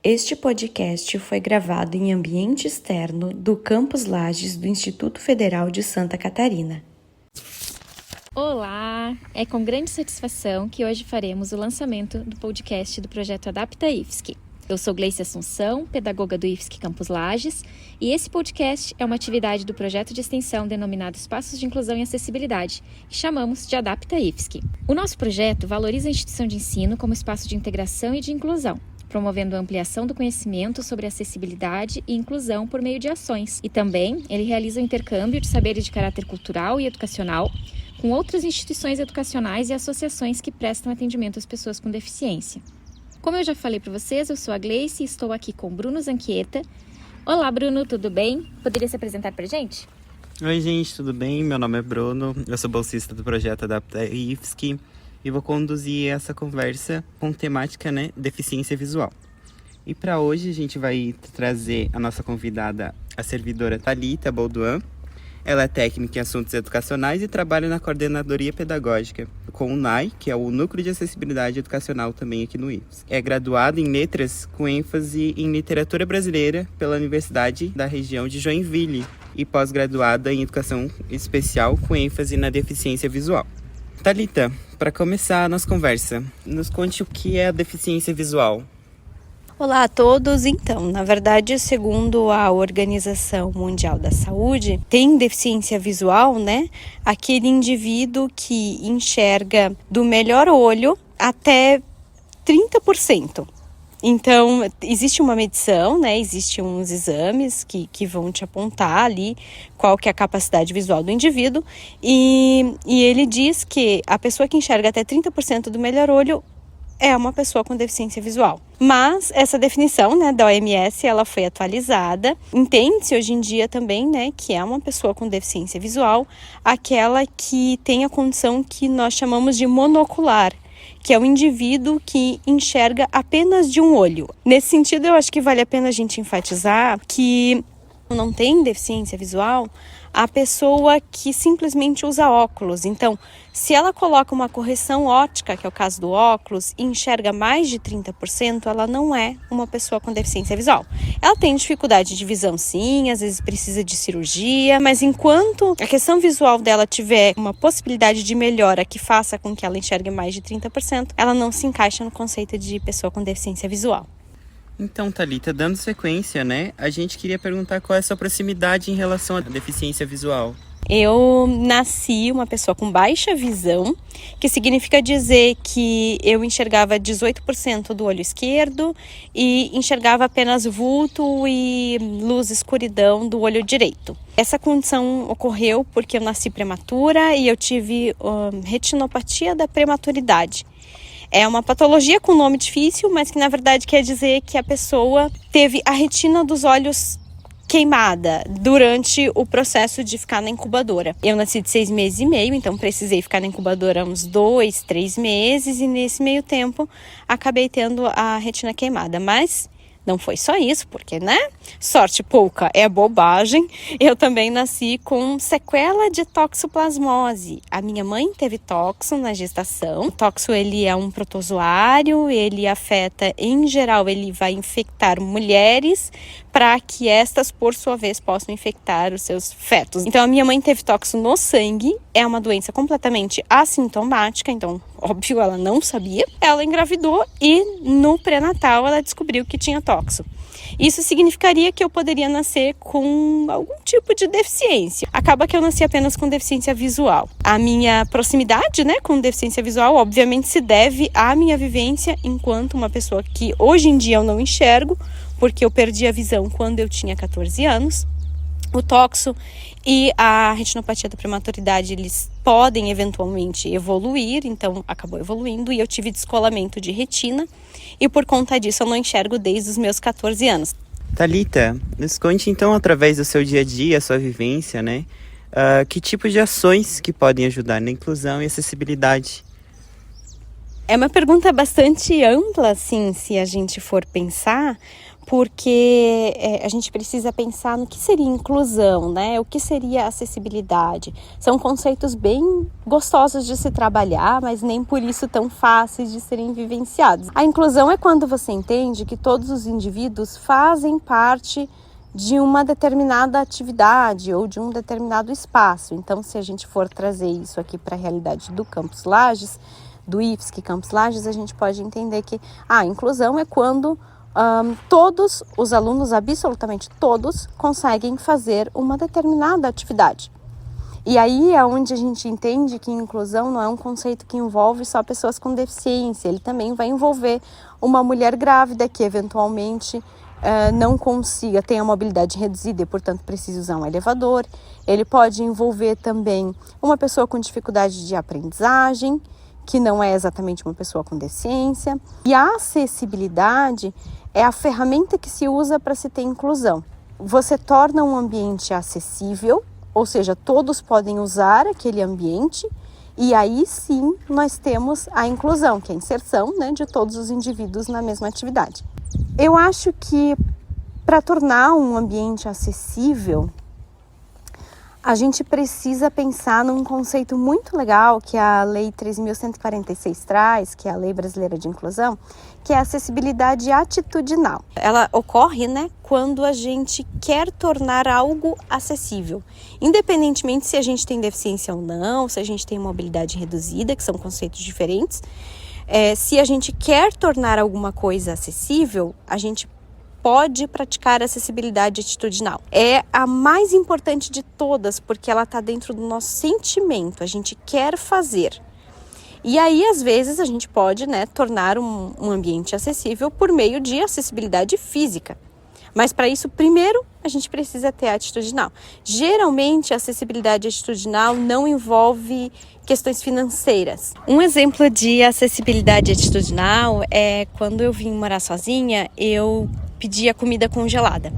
Este podcast foi gravado em ambiente externo do Campus Lages do Instituto Federal de Santa Catarina. Olá! É com grande satisfação que hoje faremos o lançamento do podcast do projeto Adapta IFSC. Eu sou Gleice Assunção, pedagoga do IFSC Campus Lages, e esse podcast é uma atividade do projeto de extensão denominado Espaços de Inclusão e Acessibilidade, que chamamos de Adapta IFSC. O nosso projeto valoriza a instituição de ensino como espaço de integração e de inclusão, promovendo a ampliação do conhecimento sobre acessibilidade e inclusão por meio de ações. E também ele realiza o intercâmbio de saberes de caráter cultural e educacional com outras instituições educacionais e associações que prestam atendimento às pessoas com deficiência. Como eu já falei para vocês, eu sou a Gleice e estou aqui com Bruno Zanchieta. Olá, Bruno, tudo bem? Poderia se apresentar para a gente? Oi, gente, tudo bem? Meu nome é Bruno, eu sou bolsista do projeto Adapta IFSC e vou conduzir essa conversa com temática, deficiência visual. E para hoje a gente vai trazer a nossa convidada, a servidora Thalita Bolduan. Ela é técnica em assuntos educacionais e trabalha na coordenadoria pedagógica com o NAI, que é o Núcleo de Acessibilidade Educacional também aqui no IFSC. É graduada em letras com ênfase em literatura brasileira pela Universidade da região de Joinville e pós-graduada em educação especial com ênfase na deficiência visual. Thalita, para começar a nossa conversa, nos conte o que é a deficiência visual. Olá a todos. Então, na verdade, segundo a Organização Mundial da Saúde, tem deficiência visual, aquele indivíduo que enxerga do melhor olho até 30%. Então, existe uma medição, existem uns exames que vão te apontar ali qual que é a capacidade visual do indivíduo e ele diz que a pessoa que enxerga até 30% do melhor olho é uma pessoa com deficiência visual. Mas essa definição, da OMS, ela foi atualizada. Entende-se hoje em dia também, que é uma pessoa com deficiência visual, aquela que tem a condição que nós chamamos de monocular, que é o indivíduo que enxerga apenas de um olho. Nesse sentido, eu acho que vale a pena a gente enfatizar que não tem deficiência visual a pessoa que simplesmente usa óculos. Então, se ela coloca uma correção óptica, que é o caso do óculos, e enxerga mais de 30%, ela não é uma pessoa com deficiência visual. Ela tem dificuldade de visão sim, às vezes precisa de cirurgia, mas enquanto a questão visual dela tiver uma possibilidade de melhora que faça com que ela enxergue mais de 30%, ela não se encaixa no conceito de pessoa com deficiência visual. Então, Thalita, dando sequência, a gente queria perguntar qual é a sua proximidade em relação à deficiência visual. Eu nasci uma pessoa com baixa visão, que significa dizer que eu enxergava 18% do olho esquerdo e enxergava apenas vulto e luz escuridão do olho direito. Essa condição ocorreu porque eu nasci prematura e eu tive retinopatia da prematuridade. É uma patologia com nome difícil, mas que na verdade quer dizer que a pessoa teve a retina dos olhos queimada durante o processo de ficar na incubadora. Eu nasci de 6 meses e meio, então precisei ficar na incubadora uns 2, 3 meses e nesse meio tempo acabei tendo a retina queimada, mas não foi só isso, porque, sorte pouca é bobagem. Eu também nasci com sequela de toxoplasmose. A minha mãe teve toxo na gestação. O toxo, ele é um protozoário, ele afeta, em geral, ele vai infectar mulheres para que estas, por sua vez, possam infectar os seus fetos. Então, a minha mãe teve toxo no sangue, é uma doença completamente assintomática, então, óbvio, ela não sabia. Ela engravidou e no pré-natal ela descobriu que tinha toxo. Isso significaria que eu poderia nascer com algum tipo de deficiência. Acaba que eu nasci apenas com deficiência visual. A minha proximidade, com deficiência visual, obviamente se deve à minha vivência enquanto uma pessoa que hoje em dia eu não enxergo, porque eu perdi a visão quando eu tinha 14 anos. O toxo e a retinopatia da prematuridade, eles podem eventualmente evoluir, então acabou evoluindo e eu tive descolamento de retina e por conta disso eu não enxergo desde os meus 14 anos. Thalita, nos conte então através do seu dia a dia, a sua vivência, que tipo de ações que podem ajudar na inclusão e acessibilidade? É uma pergunta bastante ampla, assim, se a gente for pensar, porque a gente precisa pensar no que seria inclusão, né? O que seria acessibilidade. São conceitos bem gostosos de se trabalhar, mas nem por isso tão fáceis de serem vivenciados. A inclusão é quando você entende que todos os indivíduos fazem parte de uma determinada atividade ou de um determinado espaço. Então, se a gente for trazer isso aqui para a realidade do Campus Lages, do IFSC Campus Lages, a gente pode entender que a inclusão é quando todos os alunos, absolutamente todos, conseguem fazer uma determinada atividade. E aí é onde a gente entende que inclusão não é um conceito que envolve só pessoas com deficiência, ele também vai envolver uma mulher grávida que eventualmente não consiga, tenha mobilidade reduzida e, portanto, precisa usar um elevador. Ele pode envolver também uma pessoa com dificuldade de aprendizagem, que não é exatamente uma pessoa com deficiência. E a acessibilidade é a ferramenta que se usa para se ter inclusão. Você torna um ambiente acessível, ou seja, todos podem usar aquele ambiente, e aí sim nós temos a inclusão, que é a inserção, né, de todos os indivíduos na mesma atividade. Eu acho que para tornar um ambiente acessível, a gente precisa pensar num conceito muito legal que a Lei 3.146 traz, que é a Lei Brasileira de Inclusão, que é a acessibilidade atitudinal. Ela ocorre, né, quando a gente quer tornar algo acessível, independentemente se a gente tem deficiência ou não, se a gente tem mobilidade reduzida, que são conceitos diferentes. Se a gente quer tornar alguma coisa acessível, a gente pode praticar acessibilidade atitudinal. É a mais importante de todas, porque ela está dentro do nosso sentimento, a gente quer fazer. E aí, às vezes, a gente pode, né, tornar um ambiente acessível por meio de acessibilidade física. Mas para isso, primeiro, a gente precisa ter a atitudinal. Geralmente, a acessibilidade atitudinal não envolve questões financeiras. Um exemplo de acessibilidade atitudinal é quando eu vim morar sozinha, eu pedia comida congelada.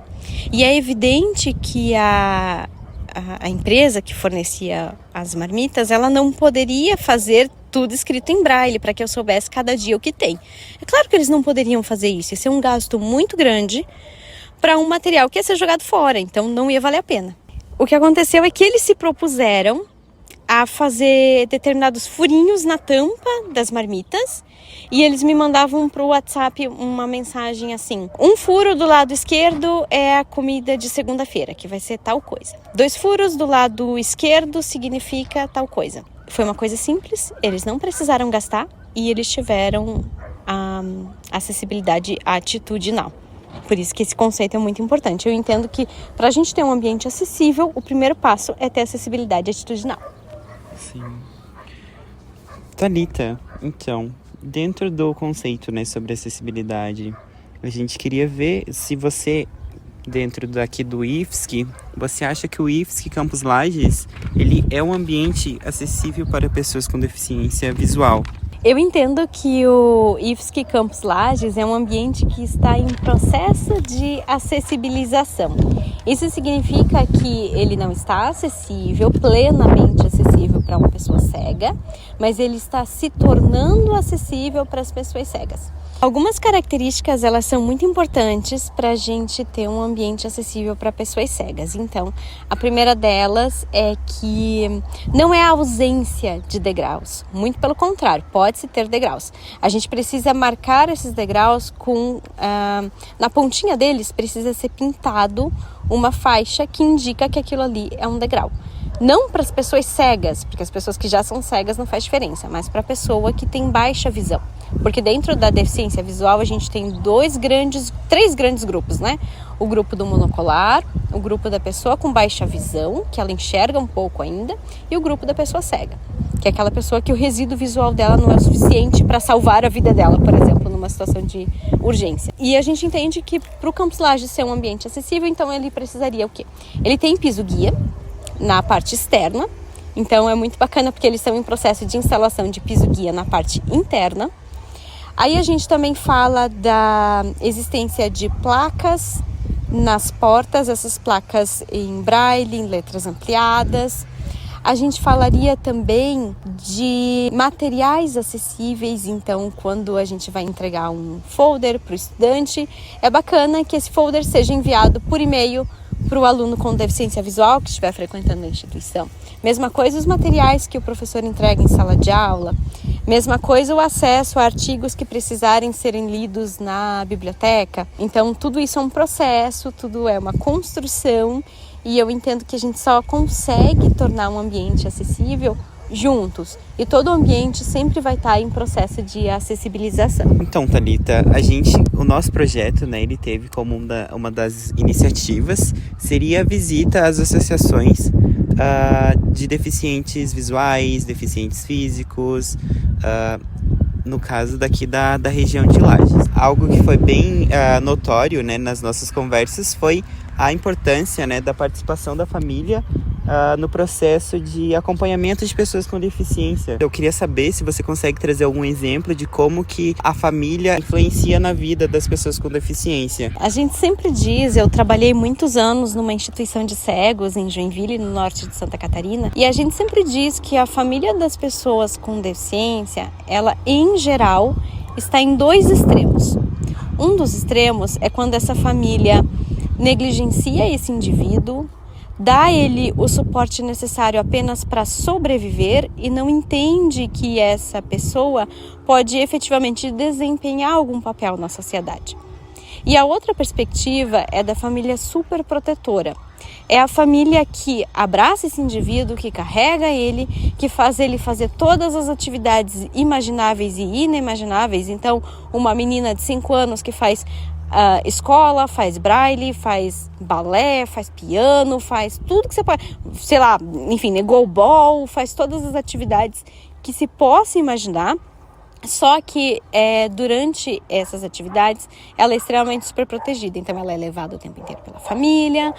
E é evidente que a empresa que fornecia as marmitas, ela não poderia fazer tudo escrito em braille para que eu soubesse cada dia o que tem. É claro que eles não poderiam fazer isso, ia ser um gasto muito grande para um material que ia ser jogado fora, então não ia valer a pena. O que aconteceu é que eles se propuseram a fazer determinados furinhos na tampa das marmitas e eles me mandavam para o WhatsApp uma mensagem assim: um furo do lado esquerdo é a comida de segunda-feira, que vai ser tal coisa. 2 furos do lado esquerdo significa tal coisa. Foi uma coisa simples, eles não precisaram gastar e eles tiveram a acessibilidade atitudinal. Por isso que esse conceito é muito importante. Eu entendo que para a gente ter um ambiente acessível, o primeiro passo é ter acessibilidade atitudinal. Sim. Thalita, então, dentro do conceito, né, sobre acessibilidade, a gente queria ver se você, dentro daqui do IFSC, você acha que o IFSC Campus Lages, ele é um ambiente acessível para pessoas com deficiência visual? Eu entendo que o IFSC Campus Lages é um ambiente que está em processo de acessibilização. Isso significa que ele não está acessível, plenamente acessível para uma pessoa cega, mas ele está se tornando acessível para as pessoas cegas. Algumas características, elas são muito importantes para a gente ter um ambiente acessível para pessoas cegas. Então, a primeira delas é que não é a ausência de degraus. Muito pelo contrário, pode-se ter degraus. A gente precisa marcar esses degraus com... na pontinha deles precisa ser pintado uma faixa que indica que aquilo ali é um degrau. Não para as pessoas cegas, porque as pessoas que já são cegas não faz diferença, mas para a pessoa que tem baixa visão. Porque dentro da deficiência visual a gente tem 3 grandes grupos, né? O grupo do monocular, o grupo da pessoa com baixa visão, que ela enxerga um pouco ainda, e o grupo da pessoa cega, que é aquela pessoa que o resíduo visual dela não é o suficiente para salvar a vida dela, por exemplo, numa situação de urgência. E a gente entende que para o Campus Lages ser um ambiente acessível, então ele precisaria o quê? Ele tem piso-guia na parte externa, então é muito bacana porque eles estão em processo de instalação de piso-guia na parte interna. Aí a gente também fala da existência de placas nas portas, essas placas em braille, em letras ampliadas. A gente falaria também de materiais acessíveis, então quando a gente vai entregar um folder para o estudante, é bacana que esse folder seja enviado por e-mail para o aluno com deficiência visual que estiver frequentando a instituição. Mesma coisa os materiais que o professor entrega em sala de aula. Mesma coisa o acesso a artigos que precisarem serem lidos na biblioteca. Então tudo isso é um processo, tudo é uma construção e eu entendo que a gente só consegue tornar um ambiente acessível juntos. E todo o ambiente sempre vai estar em processo de acessibilização. Então, Thalita, o nosso projeto, né, ele teve como uma das iniciativas, seria a visita às associações de deficientes visuais, deficientes físicos, no caso daqui da região de Lages. Algo que foi bem notório, né, nas nossas conversas foi a importância, né, da participação da família no processo de acompanhamento de pessoas com deficiência. Eu queria saber se você consegue trazer algum exemplo de como que a família influencia na vida das pessoas com deficiência. A gente sempre diz, eu trabalhei muitos anos numa instituição de cegos em Joinville, no norte de Santa Catarina, e a gente sempre diz que a família das pessoas com deficiência, ela em geral está em dois extremos. Um dos extremos é quando essa família negligencia esse indivíduo, dá a ele o suporte necessário apenas para sobreviver e não entende que essa pessoa pode efetivamente desempenhar algum papel na sociedade. E a outra perspectiva é da família superprotetora. É a família que abraça esse indivíduo, que carrega ele, que faz ele fazer todas as atividades imagináveis e inimagináveis. Então, uma menina de 5 anos que faz escola, faz braille, faz balé, faz piano, faz tudo que você pode, sei lá, enfim, né, goalball, faz todas as atividades que se possa imaginar. Só que durante essas atividades ela é extremamente super protegida, então ela é levada o tempo inteiro pela família.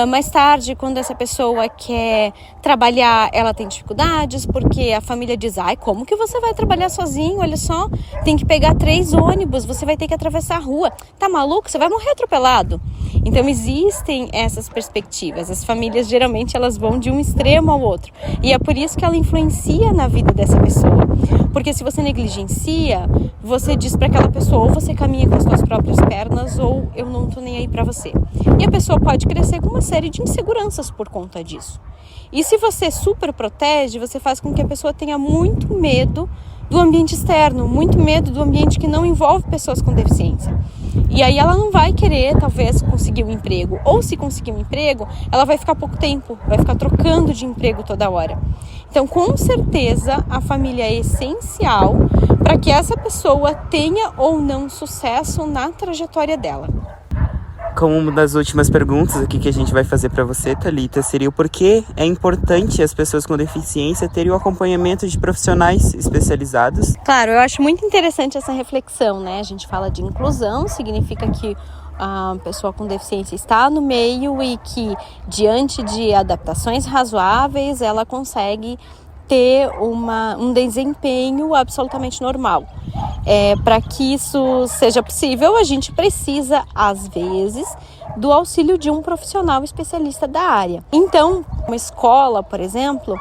Mais tarde, quando essa pessoa quer trabalhar, ela tem dificuldades, porque a família diz, como que você vai trabalhar sozinho? Olha só, tem que pegar 3 ônibus, você vai ter que atravessar a rua. Tá maluco? Você vai morrer atropelado. Então existem essas perspectivas. As famílias geralmente elas vão de um extremo ao outro. E é por isso que ela influencia na vida dessa pessoa. Porque se você negligencia, você diz para aquela pessoa, ou você caminha com as suas próprias pernas, ou eu não tô nem aí para você. E a pessoa pode crescer com uma série de inseguranças por conta disso. E se você super protege, você faz com que a pessoa tenha muito medo do ambiente externo, muito medo do ambiente que não envolve pessoas com deficiência. E aí ela não vai querer, talvez, conseguir um emprego. Ou se conseguir um emprego, ela vai ficar pouco tempo, vai ficar trocando de emprego toda hora. Então, com certeza, a família é essencial para que essa pessoa tenha ou não sucesso na trajetória dela. Como uma das últimas perguntas aqui que a gente vai fazer para você, Thalita, seria o porquê é importante as pessoas com deficiência terem o acompanhamento de profissionais especializados? Claro, eu acho muito interessante essa reflexão, né? A gente fala de inclusão, significa que a pessoa com deficiência está no meio e que, diante de adaptações razoáveis, ela consegue ter um desempenho absolutamente normal. Para que isso seja possível, a gente precisa, às vezes, do auxílio de um profissional especialista da área. Então, uma escola, por exemplo,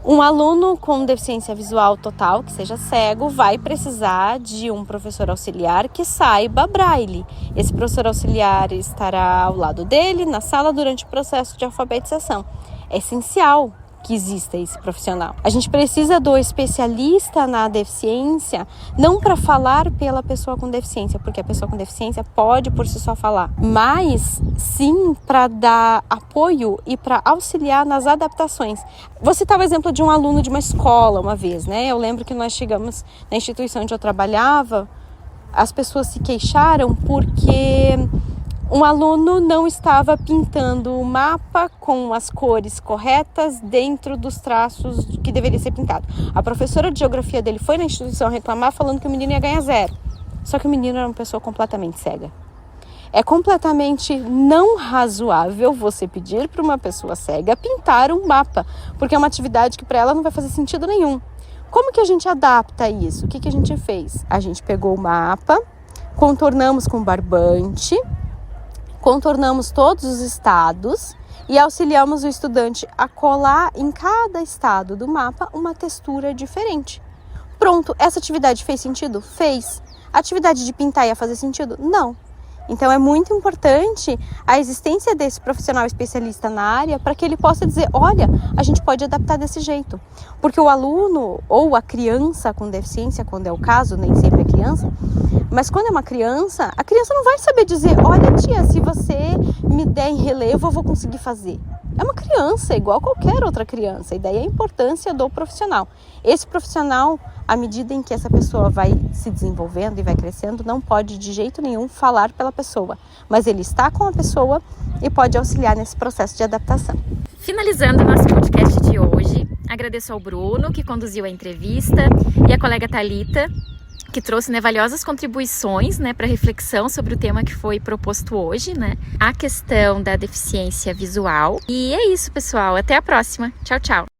um aluno com deficiência visual total, que seja cego, vai precisar de um professor auxiliar que saiba braille. Esse professor auxiliar estará ao lado dele, na sala, durante o processo de alfabetização. É essencial que exista esse profissional. A gente precisa do especialista na deficiência, não para falar pela pessoa com deficiência, porque a pessoa com deficiência pode por si só falar, mas sim para dar apoio e para auxiliar nas adaptações. Vou citar o exemplo de um aluno de uma escola uma vez, né? Eu lembro que nós chegamos na instituição onde eu trabalhava, as pessoas se queixaram porque um aluno não estava pintando o mapa com as cores corretas dentro dos traços que deveria ser pintado. A professora de geografia dele foi na instituição reclamar falando que o menino ia ganhar 0. Só que o menino era uma pessoa completamente cega. É completamente não razoável você pedir para uma pessoa cega pintar um mapa, porque é uma atividade que para ela não vai fazer sentido nenhum. Como que a gente adapta isso? O que a gente fez? A gente pegou o mapa, contornamos com barbante, contornamos todos os estados, e auxiliamos o estudante a colar em cada estado do mapa uma textura diferente. Pronto, essa atividade fez sentido? Fez. A atividade de pintar ia fazer sentido? Não. Então é muito importante a existência desse profissional especialista na área para que ele possa dizer, olha, a gente pode adaptar desse jeito. Porque o aluno ou a criança com deficiência, quando é o caso, nem sempre é criança, mas quando é uma criança, a criança não vai saber dizer, olha tia, se você me der em relevo eu vou conseguir fazer. É uma criança, igual qualquer outra criança, e daí a importância do profissional. Esse profissional, à medida em que essa pessoa vai se desenvolvendo e vai crescendo, não pode de jeito nenhum falar pela pessoa, mas ele está com a pessoa e pode auxiliar nesse processo de adaptação. Finalizando o nosso podcast de hoje, agradeço ao Bruno, que conduziu a entrevista, e a colega Thalita, que trouxe valiosas contribuições para reflexão sobre o tema que foi proposto hoje, a questão da deficiência visual. E é isso, pessoal. Até a próxima. Tchau, tchau.